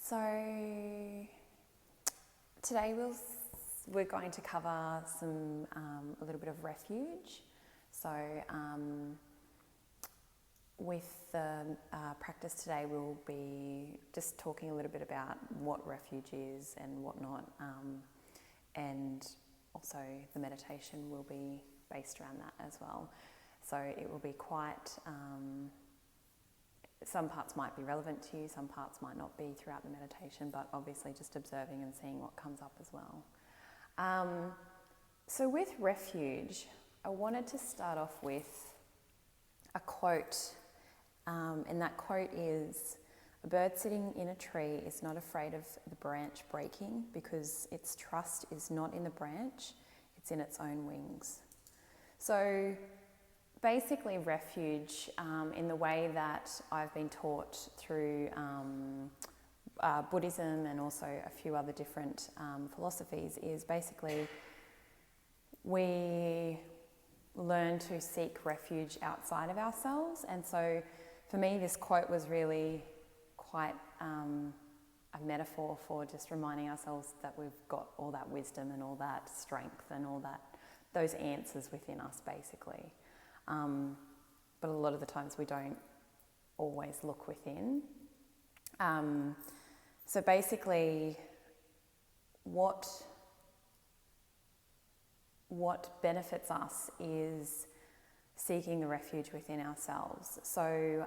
So today we're going to cover a little bit of refuge. So with the practice today, we'll be just talking a little bit about what refuge is and whatnot, and also the meditation will be based around that as well. So it will be quite, some parts might be relevant to you, some parts might not be throughout the meditation, but obviously just observing and seeing what comes up as well. So with refuge, I wanted to start off with a quote, and that quote is, "A bird sitting in a tree is not afraid of the branch breaking because its trust is not in the branch, it's in its own wings." So basically refuge, in the way that I've been taught through Buddhism and also a few other different philosophies, is basically we learn to seek refuge outside of ourselves. And so for me, this quote was really quite a metaphor for just reminding ourselves that we've got all that wisdom and all that strength and all that, those answers within us basically. But a lot of the times we don't always look within. So basically what benefits us is seeking the refuge within ourselves. So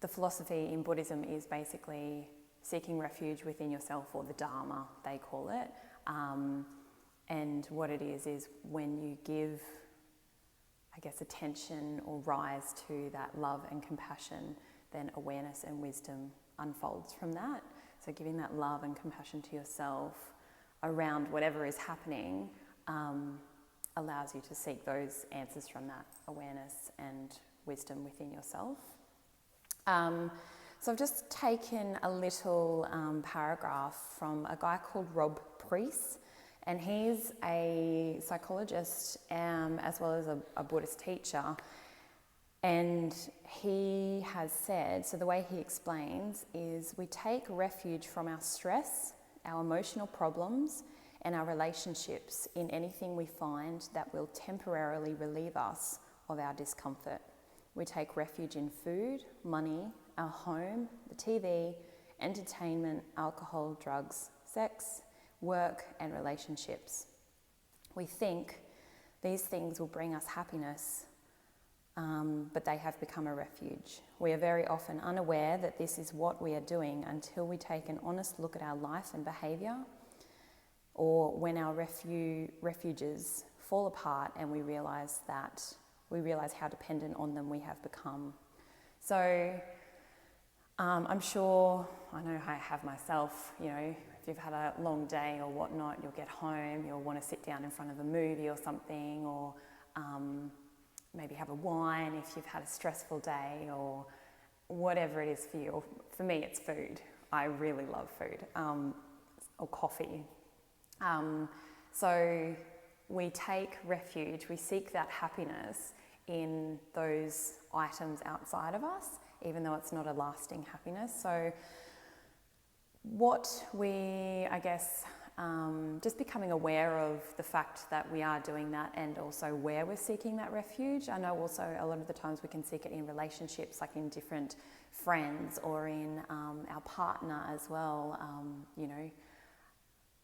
the philosophy in Buddhism is basically seeking refuge within yourself, or the Dharma, they call it. And what it is when you give, I guess, attention or rise to that love and compassion, then awareness and wisdom unfolds from that. So giving that love and compassion to yourself around whatever is happening allows you to seek those answers from that awareness and wisdom within yourself. So I've just taken a little paragraph from a guy called Rob Priest, and he's a psychologist as well as a Buddhist teacher. And he has said, so the way he explains is, we take refuge from our stress, our emotional problems, and our relationships in anything we find that will temporarily relieve us of our discomfort. We take refuge in food, money, our home, the TV, entertainment, alcohol, drugs, sex, work, and relationships. We think these things will bring us happiness, but they have become a refuge. We are very often unaware that this is what we are doing until we take an honest look at our life and behaviour, or when our refuges fall apart and we realise how dependent on them we have become. So I'm sure, I know I have myself, if you've had a long day or whatnot, you'll get home, you'll want to sit down in front of a movie or something, or maybe have a wine if you've had a stressful day, or whatever it is for you. Or for me, it's food. I really love food, or coffee. So we take refuge, we seek that happiness in those items outside of us, even though it's not a lasting happiness. So what we, I guess, just becoming aware of the fact that we are doing that, and also where we're seeking that refuge. I know also a lot of the times we can seek it in relationships, like in different friends or in our partner as well,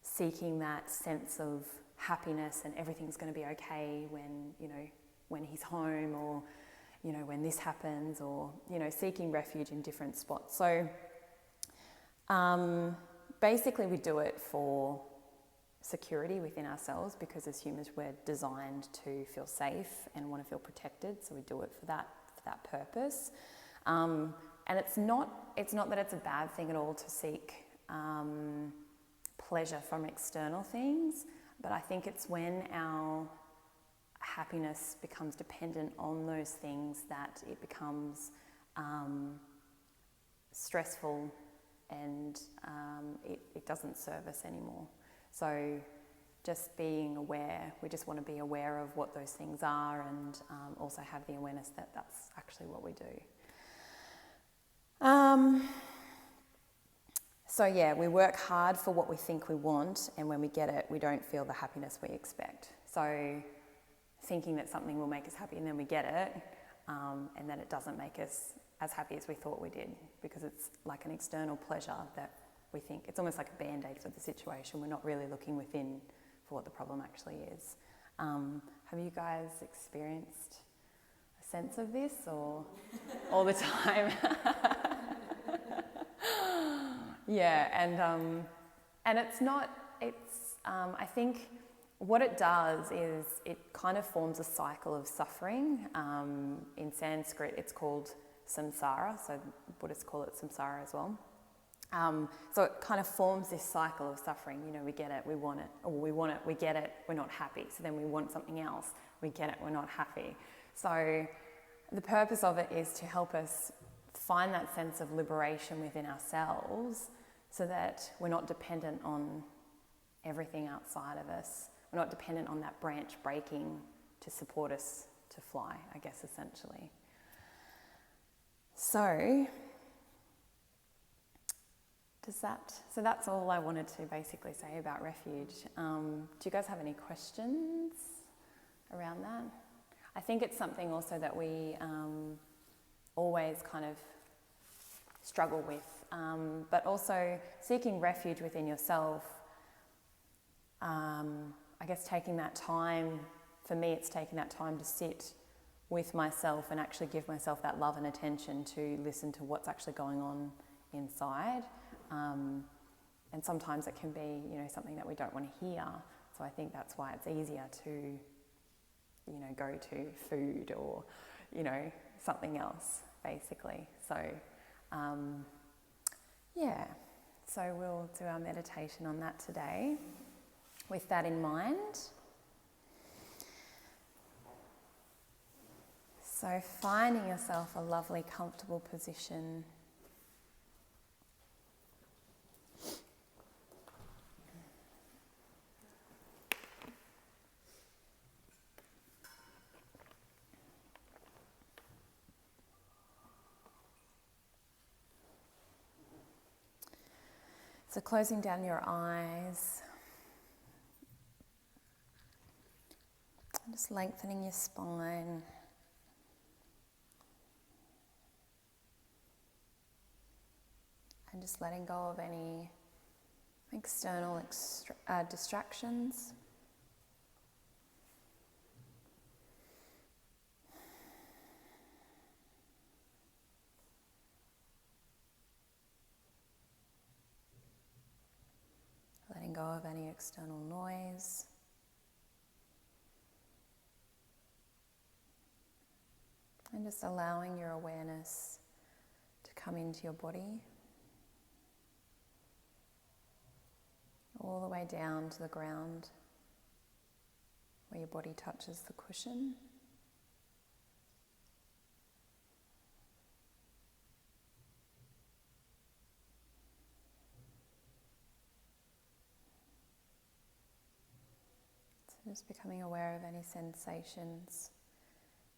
seeking that sense of happiness and everything's going to be okay when he's home, or when this happens, or seeking refuge in different spots. So basically we do it for security within ourselves, because as humans we're designed to feel safe and want to feel protected, so we do it for that purpose. And it's not that it's a bad thing at all to seek pleasure from external things, but I think it's when our happiness becomes dependent on those things that it becomes stressful, and it doesn't serve us anymore. So just being aware, we just want to be aware of what those things are, and also have the awareness that that's actually what we do. So yeah, we work hard for what we think we want, and when we get it, we don't feel the happiness we expect. So thinking that something will make us happy and then we get it, and then it doesn't make us as happy as we thought we did, because it's like an external pleasure that we think, it's almost like a band-aid for the situation. We're not really looking within for what the problem actually is. Have you guys experienced a sense of this, or all the time? Yeah, and it's not, I think what it does is it kind of forms a cycle of suffering. In Sanskrit, it's called samsara, so Buddhists call it samsara as well. So it kind of forms this cycle of suffering. You know, we get it, we want it, or we want it, we get it, we're not happy. So then we want something else, we get it, we're not happy. So the purpose of it is to help us find that sense of liberation within ourselves, so that we're not dependent on everything outside of us. We're not dependent on that branch breaking to support us to fly, I guess, essentially. So that's all I wanted to basically say about refuge. Do you guys have any questions around that? I think it's something also that we always kind of struggle with, but also seeking refuge within yourself. I guess taking that time, for me it's taking that time to sit with myself and actually give myself that love and attention to listen to what's actually going on inside. And sometimes it can be, you know, something that we don't want to hear. So I think that's why it's easier to, you know, go to food or, you know, something else, basically. So, yeah. So we'll do our meditation on that today with that in mind. So finding yourself a lovely, comfortable position. So closing down your eyes, just lengthening your spine, and just letting go of any external distractions. Letting go of any external noise. And just allowing your awareness to come into your body, all the way down to the ground where your body touches the cushion. So just becoming aware of any sensations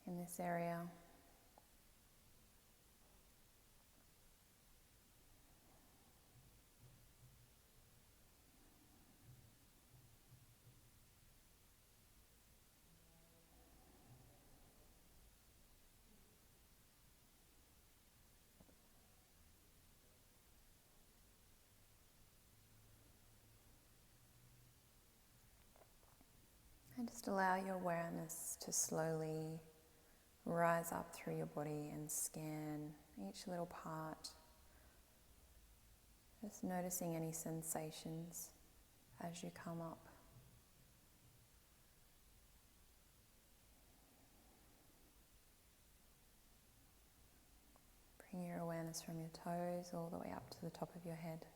in this area. And just allow your awareness to slowly rise up through your body and scan each little part. Just noticing any sensations as you come up. Bring your awareness from your toes all the way up to the top of your head.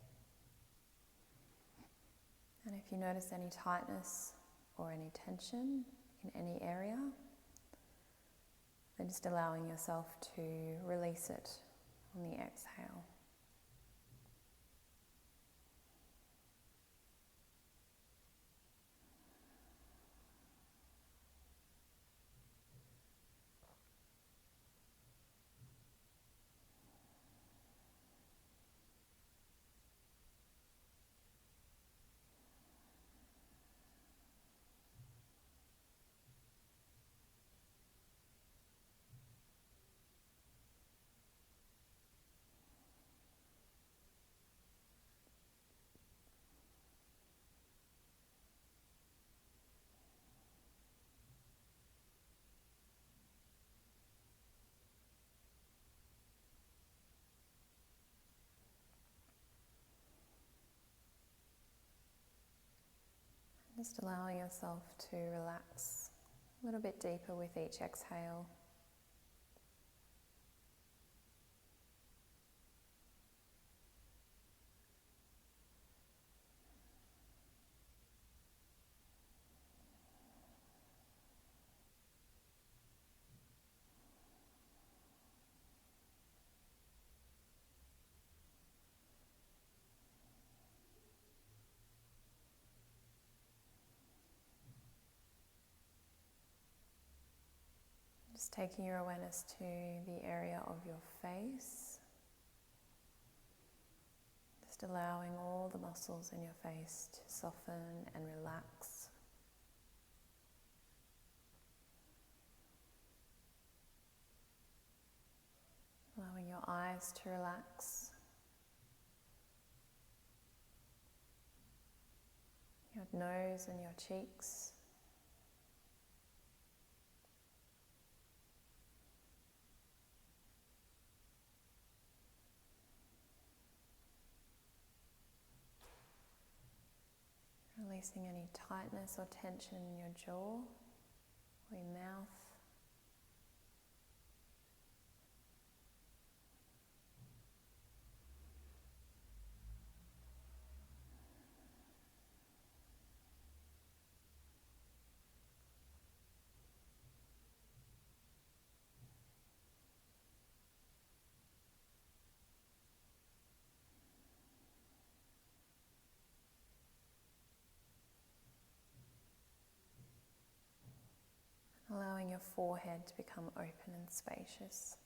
And if you notice any tightness or any tension in any area, then just allowing yourself to release it on the exhale. Just allowing yourself to relax a little bit deeper with each exhale. Just taking your awareness to the area of your face. Just allowing all the muscles in your face to soften and relax. Allowing your eyes to relax. Your nose and your cheeks. Releasing any tightness or tension in your jaw or your mouth. Allowing your forehead to become open and spacious.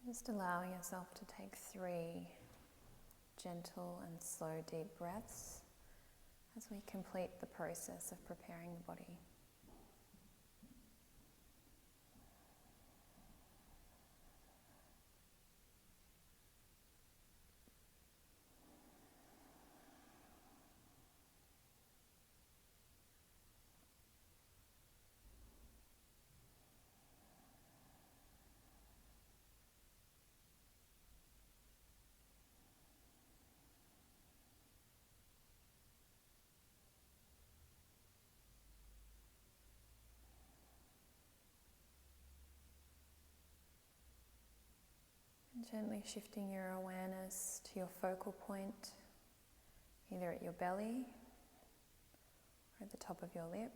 Just allowing yourself to take 3 gentle and slow deep breaths as we complete the process of preparing the body. Gently shifting your awareness to your focal point, either at your belly or at the top of your lip,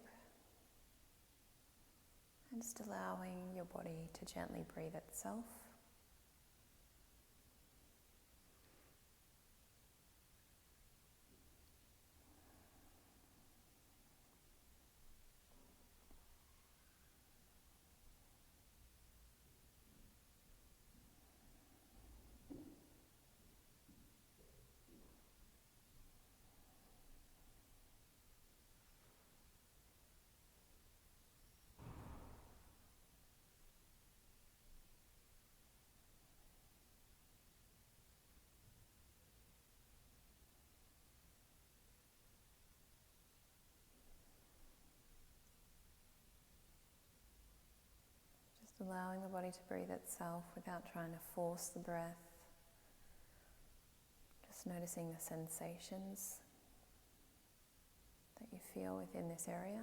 and just allowing your body to gently breathe itself. Allowing the body to breathe itself without trying to force the breath. Just noticing the sensations that you feel within this area.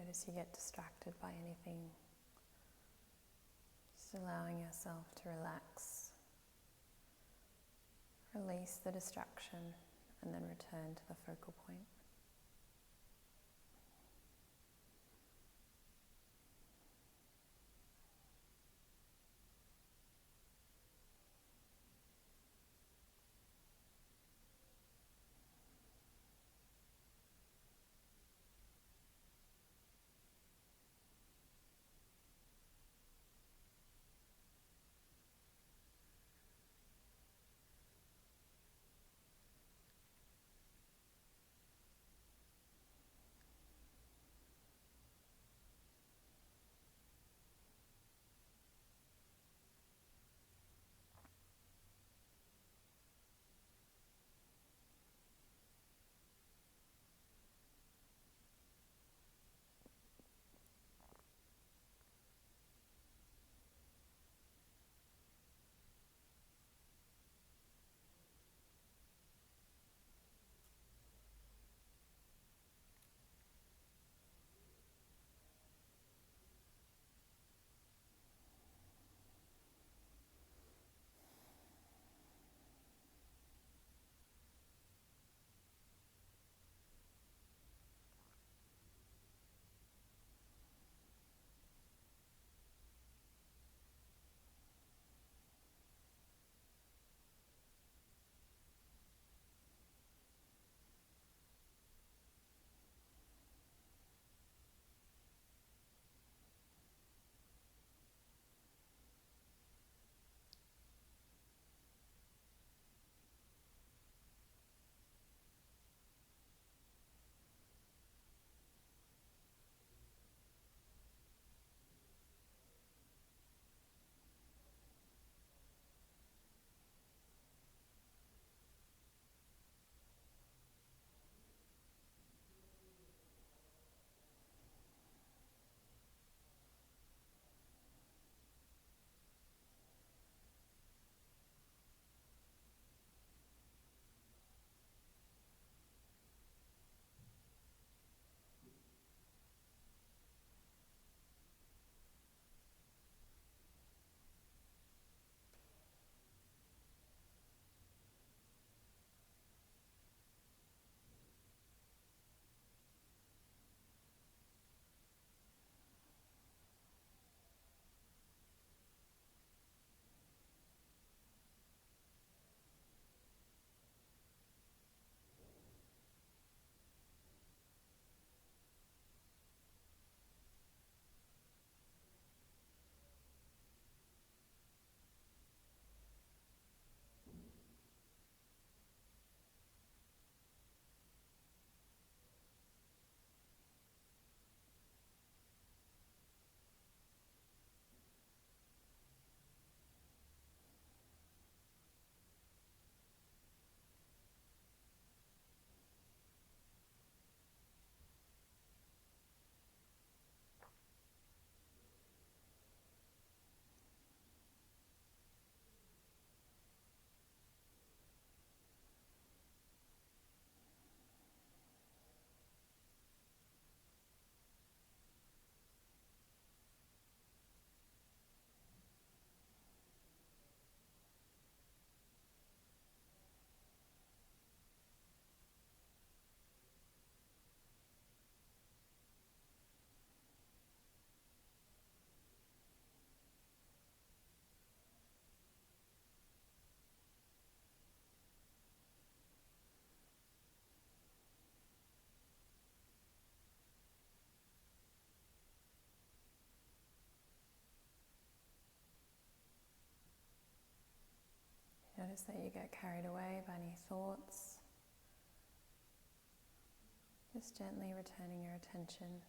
Notice you get distracted by anything. Just allowing yourself to relax, release the distraction, and then return to the focal point. Notice that you get carried away by any thoughts. Just gently returning your attention.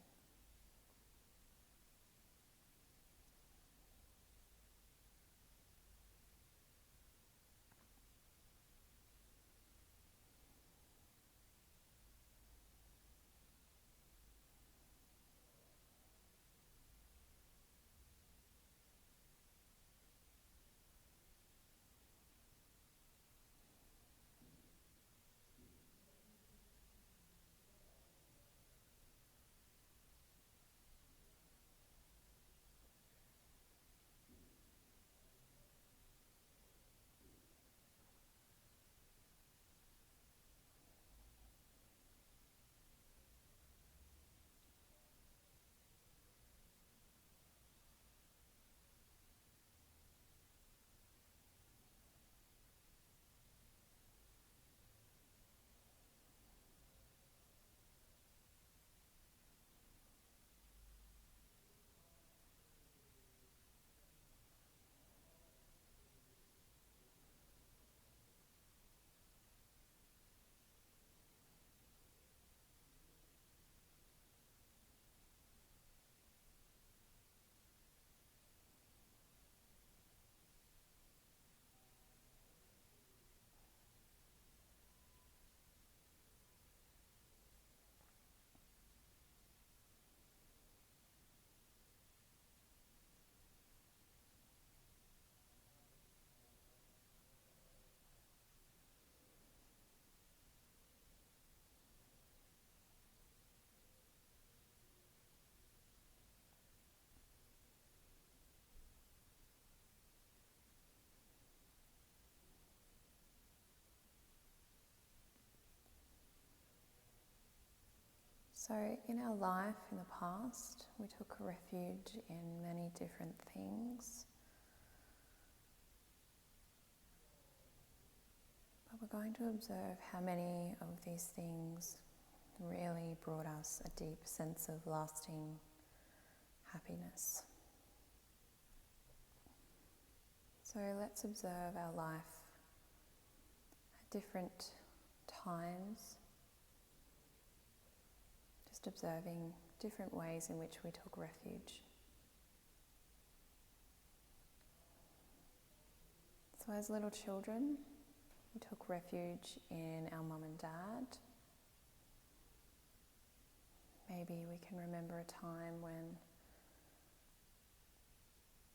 So in our life in the past, we took refuge in many different things. But we're going to observe how many of these things really brought us a deep sense of lasting happiness. So let's observe our life at different times, just observing different ways in which we took refuge. So as little children, we took refuge in our mum and dad. Maybe we can remember a time when,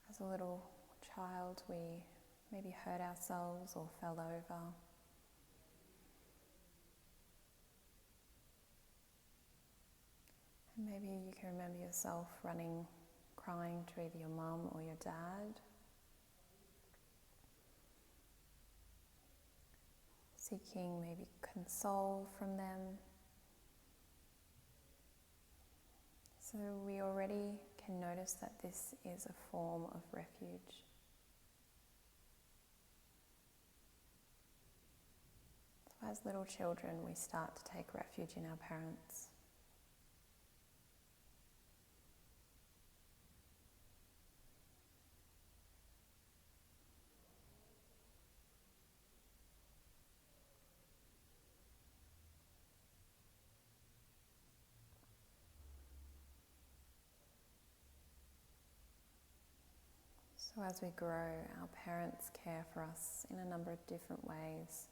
as a little child, we maybe hurt ourselves or fell over. And maybe you can remember yourself running, crying to either your mum or your dad. Seeking maybe console from them. So we already can notice that this is a form of refuge. So as little children, we start to take refuge in our parents. So as we grow, our parents care for us in a number of different ways.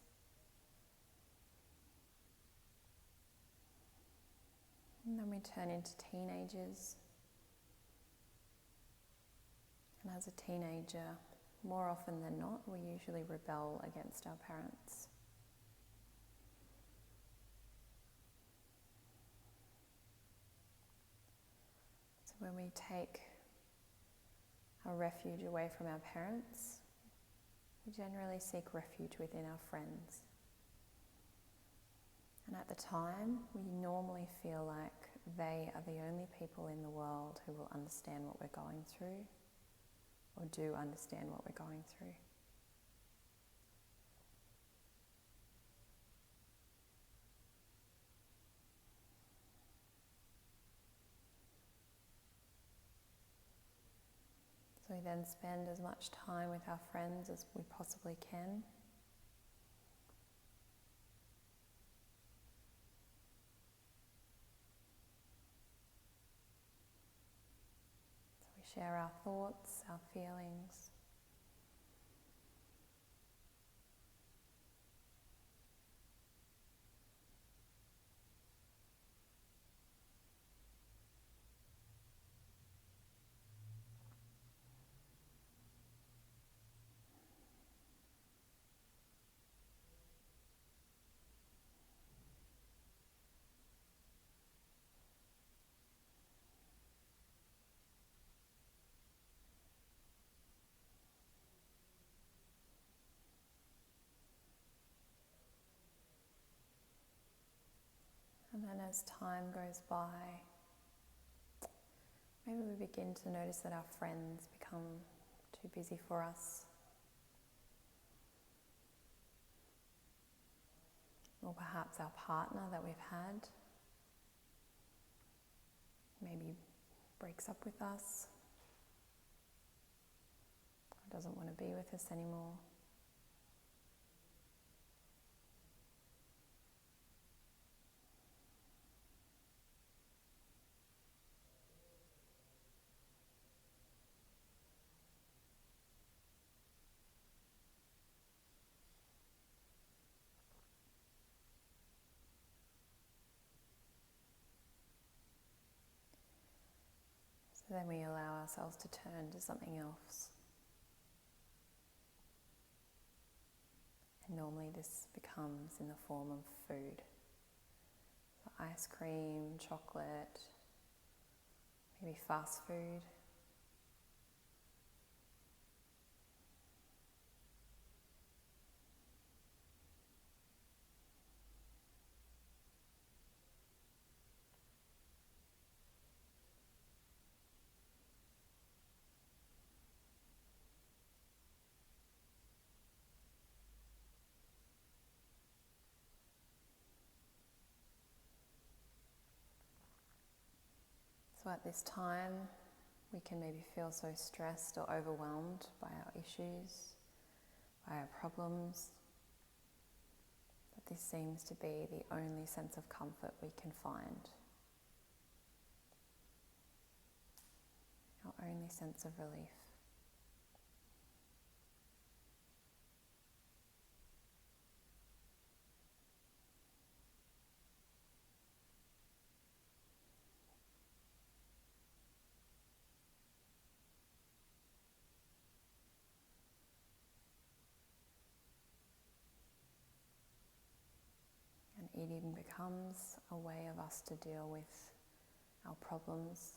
And then we turn into teenagers. And as a teenager, more often than not, we usually rebel against our parents. So when we take our refuge away from our parents, we generally seek refuge within our friends. And at the time, we normally feel like they are the only people in the world who will understand what we're going through, or do understand what we're going through. So we then spend as much time with our friends as we possibly can. So we share our thoughts, our feelings. And then as time goes by, maybe we begin to notice that our friends become too busy for us. Or perhaps our partner that we've had maybe breaks up with us, or doesn't want to be with us anymore. So then we allow ourselves to turn to something else. And normally this becomes in the form of food. So ice cream, chocolate, maybe fast food. So at this time, we can maybe feel so stressed or overwhelmed by our issues, by our problems, that this seems to be the only sense of comfort we can find. Our only sense of relief. And eating becomes a way of us to deal with our problems,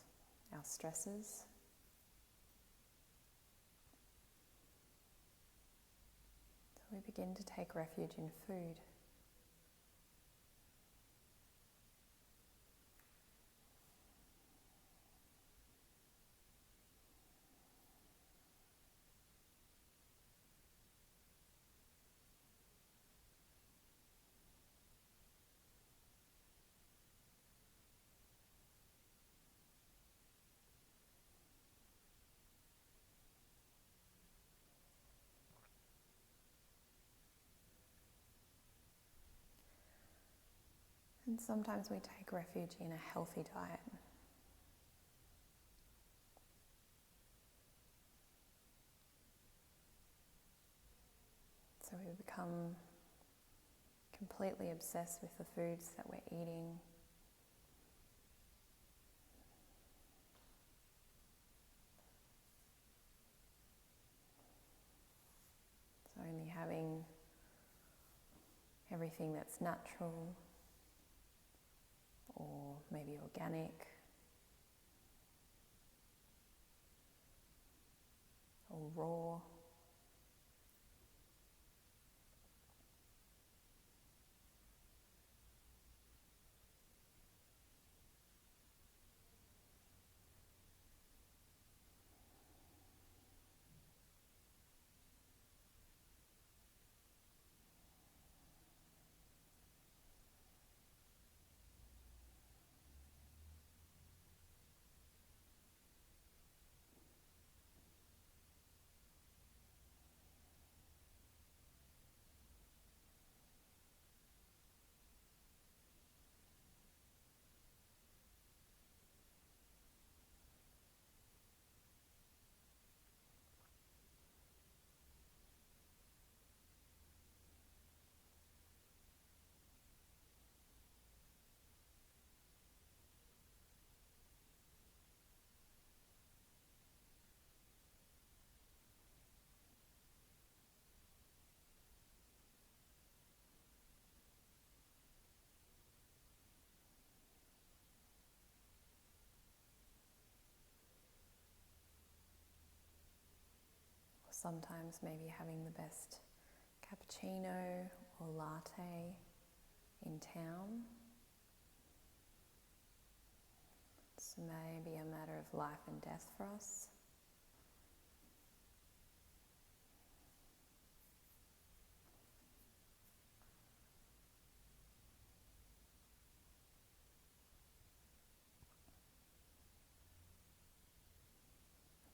our stresses. So we begin to take refuge in food. And sometimes we take refuge in a healthy diet. So we become completely obsessed with the foods that we're eating. So only having everything that's natural or maybe organic or raw. Or sometimes maybe having the best cappuccino or latte in town. It's maybe a matter of life and death for us.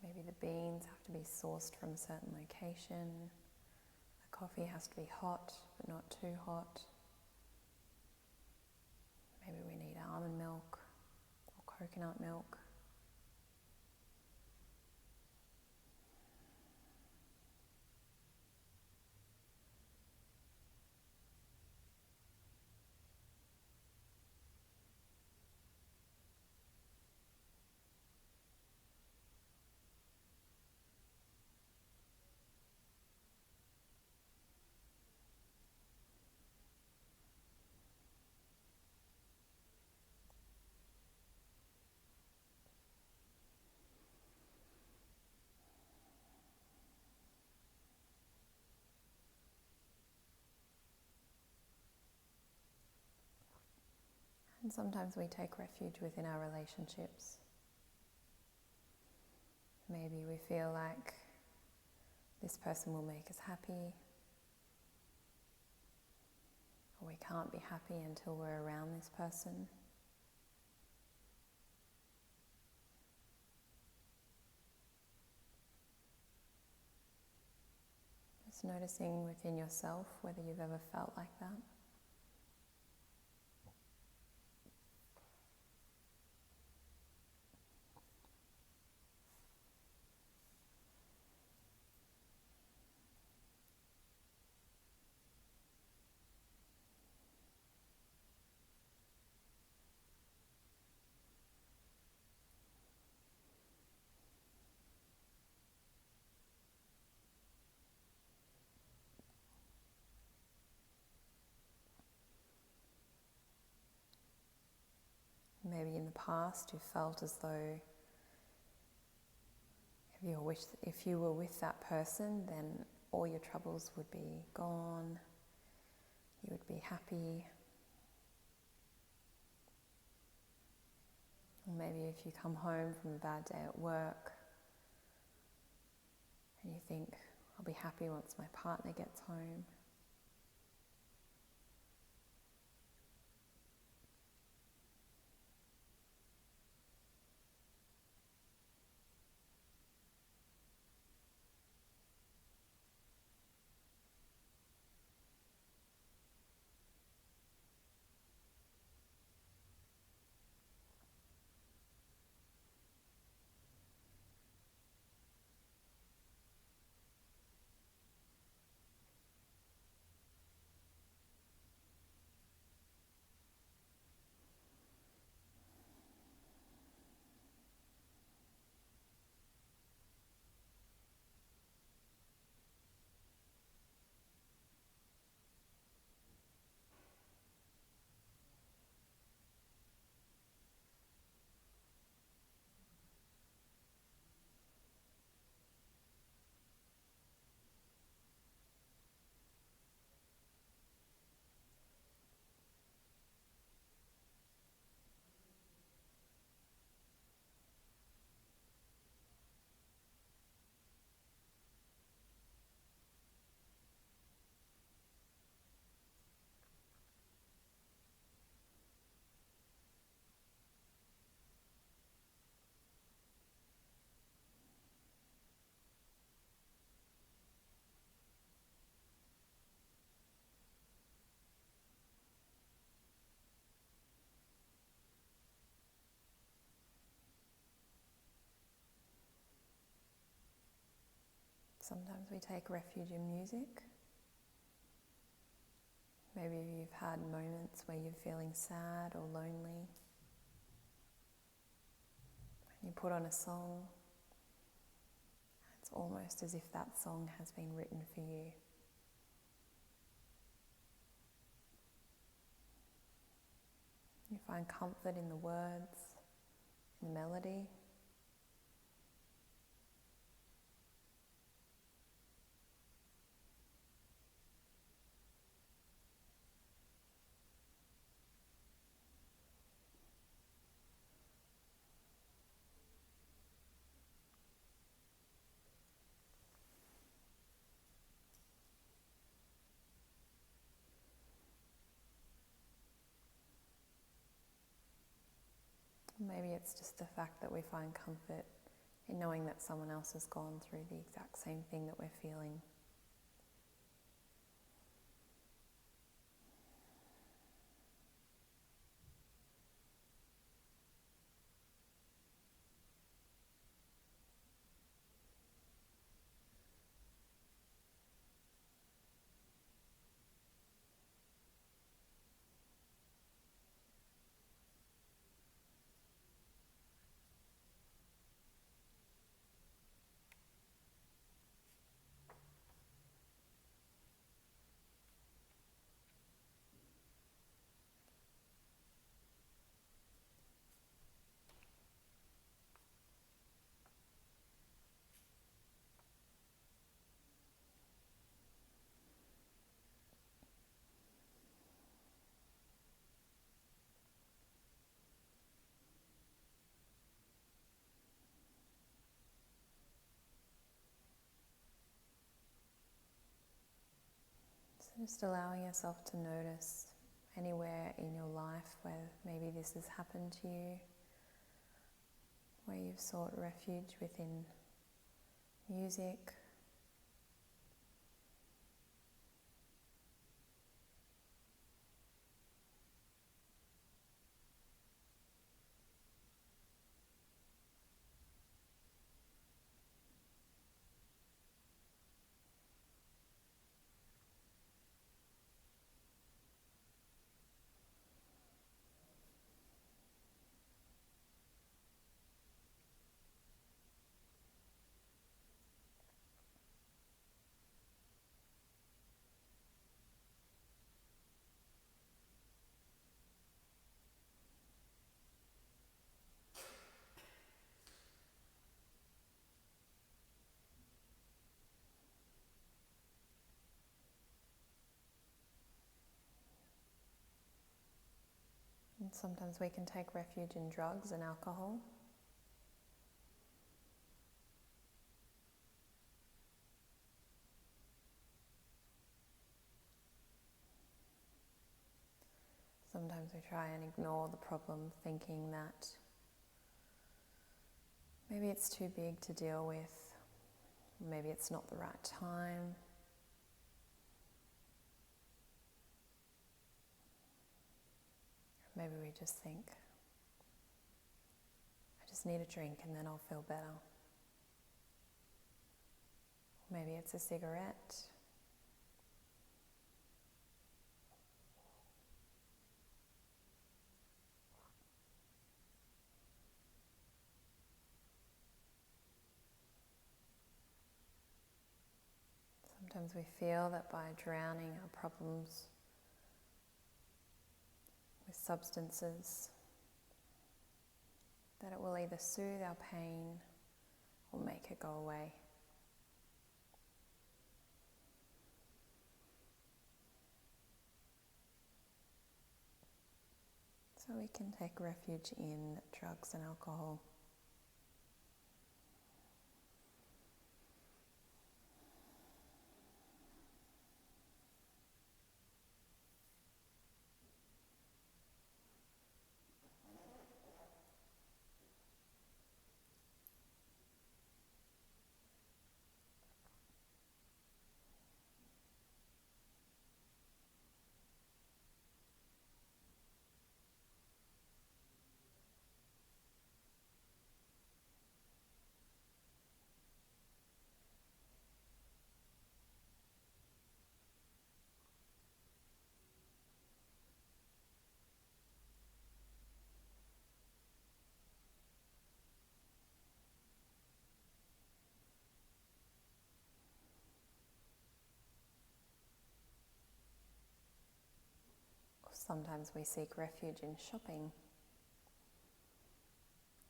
Maybe the beans have to be sourced from a certain location. The coffee has to be hot, but not too hot. Maybe we need almond milk or coconut milk. And sometimes we take refuge within our relationships. Maybe we feel like this person will make us happy, or we can't be happy until we're around this person. Just noticing within yourself whether you've ever felt like that. Maybe in the past you felt as though if you were with that person, then all your troubles would be gone, you would be happy. Or maybe if you come home from a bad day at work and you think, I'll be happy once my partner gets home. Sometimes we take refuge in music. Maybe you've had moments where you're feeling sad or lonely. You put on a song. It's almost as if that song has been written for you. You find comfort in the words, in the melody. Maybe it's just the fact that we find comfort in knowing that someone else has gone through the exact same thing that we're feeling. So just allowing yourself to notice anywhere in your life where maybe this has happened to you, where you've sought refuge within music, Sometimes we can take refuge in drugs and alcohol. Sometimes we try and ignore the problem, thinking that maybe it's too big to deal with, maybe it's not the right time. Maybe we just think, I just need a drink and then I'll feel better. Maybe it's a cigarette. Sometimes we feel that by drowning our problems with substances, that it will either soothe our pain or make it go away. So we can take refuge in drugs and alcohol. Sometimes we seek refuge in shopping.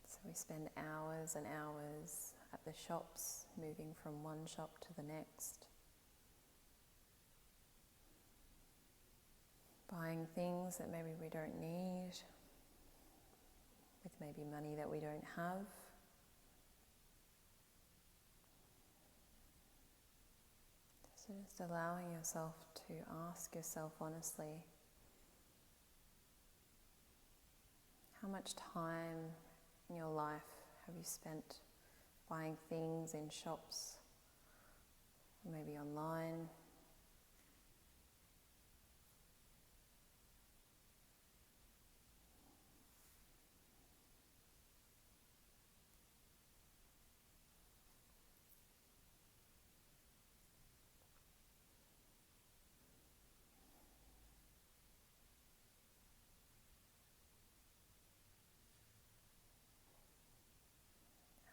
So we spend hours and hours at the shops, moving from one shop to the next, buying things that maybe we don't need, with maybe money that we don't have. So just allowing yourself to ask yourself honestly, how much time in your life have you spent buying things in shops, or maybe online?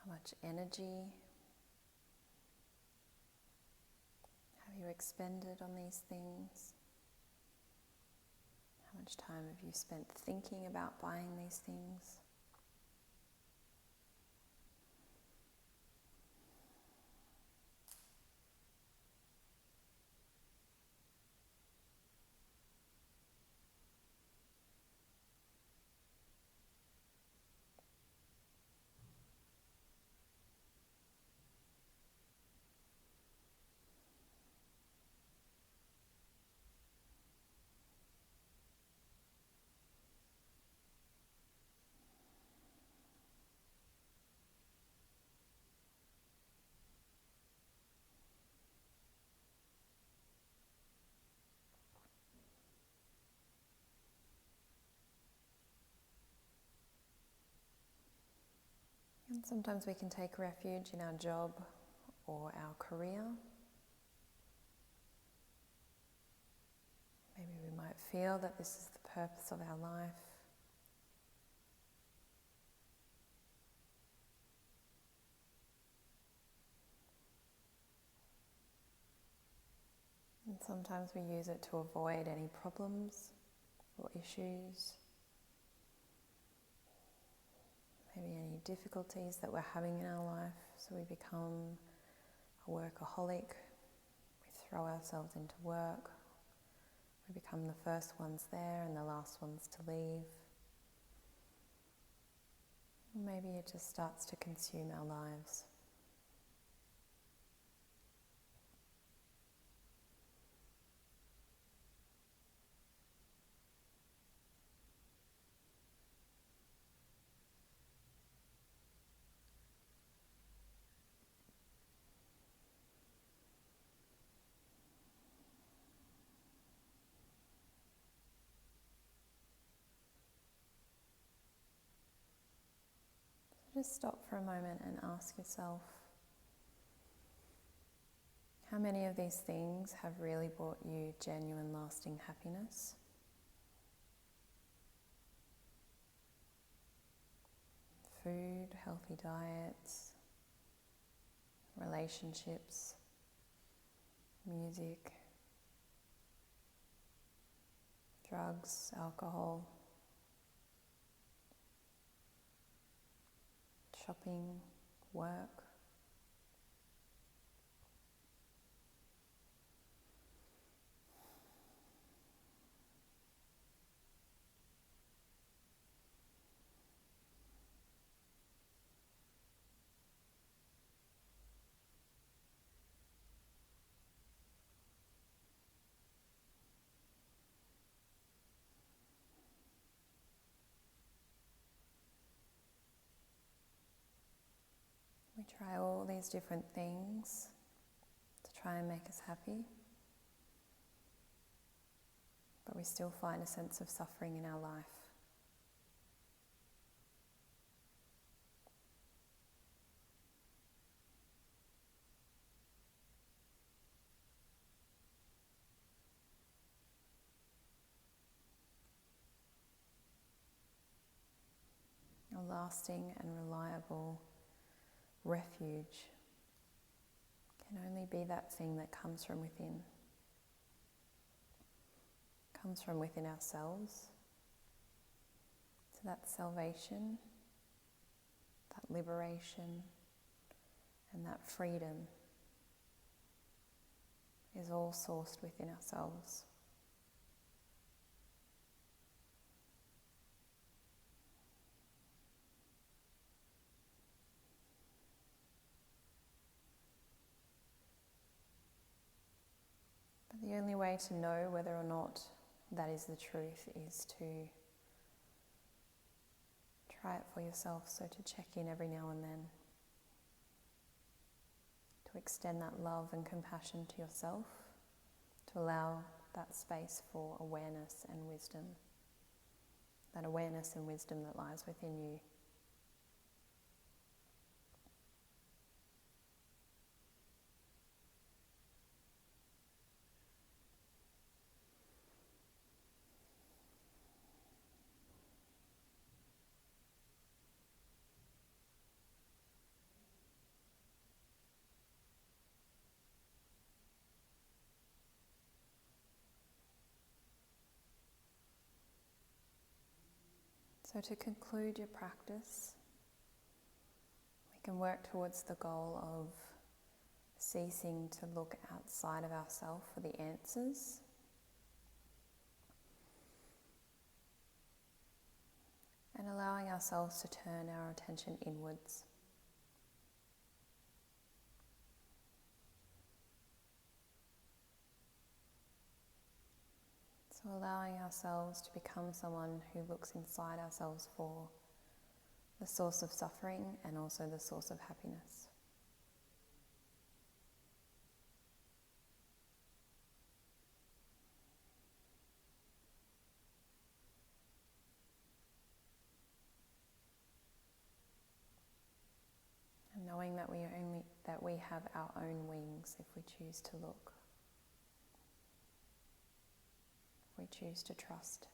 How much energy have you expended on these things? How much time have you spent thinking about buying these things? And sometimes we can take refuge in our job or our career. Maybe we might feel that this is the purpose of our life. And sometimes we use it to avoid any problems or issues, maybe any difficulties that we're having in our life. So we become a workaholic, we throw ourselves into work, we become the first ones there and the last ones to leave. Maybe it just starts to consume our lives. Just stop for a moment and ask yourself, how many of these things have really brought you genuine, lasting happiness? Food, healthy diets, relationships, music, drugs, alcohol, shopping, work. We try all these different things to try and make us happy, but we still find a sense of suffering in our life. A lasting and reliable refuge can only be that thing that comes from within. Comes from within ourselves. So that salvation, that liberation, and that freedom is all sourced within ourselves. But the only way to know whether or not that is the truth is to try it for yourself, so to check in every now and then, to extend that love and compassion to yourself, to allow that space for awareness and wisdom, that awareness and wisdom that lies within you. So to conclude your practice, we can work towards the goal of ceasing to look outside of ourselves for the answers, and allowing ourselves to turn our attention inwards. So allowing ourselves to become someone who looks inside ourselves for the source of suffering and also the source of happiness. And knowing that we have our own wings if we choose to look. If we choose to trust.